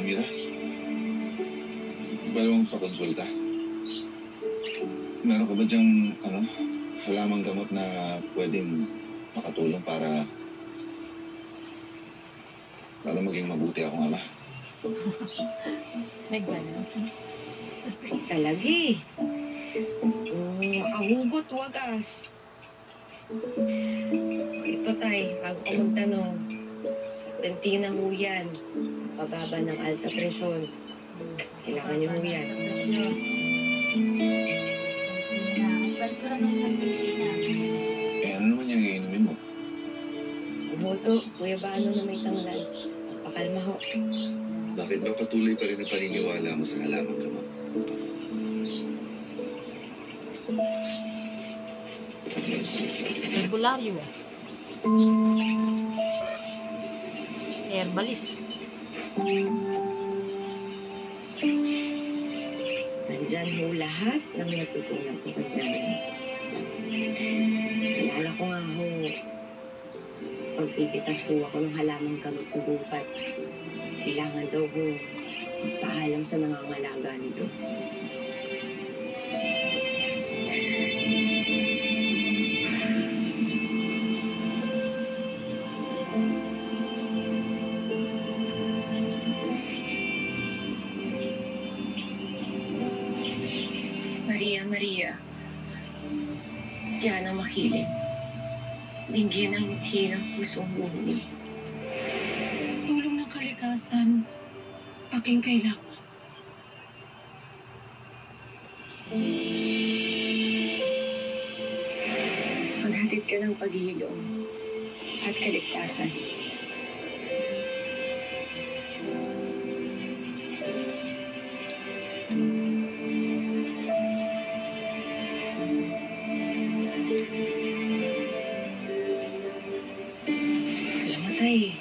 Amira, pwede mong pakonsulta? Meron ka ba dyang, halamang gamot na pwedeng makatulong para maging mabuti akong ama? May gano'n. Talaga eh. Makahugot, wagas. Ito tay, bago ko magtanong. Serpentina ho yan. Pababa ng alta presyon. Kailangan niyo ho yan. Pagkura ng Serpentina. Ano naman yung iinumin mo? Umuto, Kuya Bano na may tanglan. Pakalma ho. Bakit ba patuloy pa rin ang paniniwala mo sa halamang gamot? Herbularyo eh. Herbalist. Nandyan ho lahat ng natutunan ko kay nanay. Alala ko nga ho, pagpipitas ho ako ng halamang gamot sa gubat. Kailangan daw ho paalam sa nangangalaga nito. Maria, diyan ang makiling. Bigyan ng ngiti ng pusong bumi. Tulong ng kalikasan, aking kailangan. Maghatid ka ng paghilom at kaligtasan. Tay,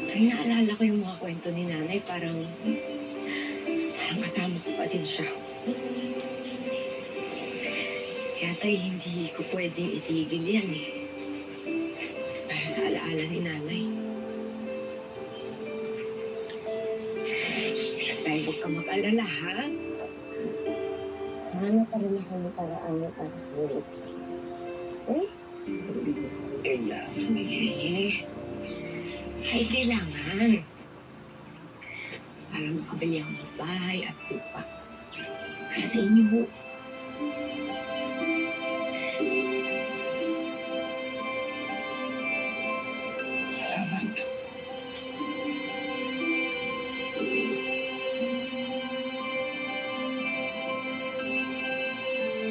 tuwing naalala ko yung mga kwento ni nanay, parang kasama ko pa din siya. Kaya tay, hindi ko pwedeng itigil yan eh. Para sa alaala ni nanay. Pero tay, huwag ka mag-alala, ha? Hanap pa rin ako ng paraan para sa ulit. Eh? Kailangan. Ay, kailangan. Para makabili ako ng bahay at lupa. Para sa inyo ho. Salamat.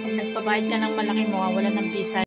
Pag nagpabayad ka ng malaki, mawawalan ng visa.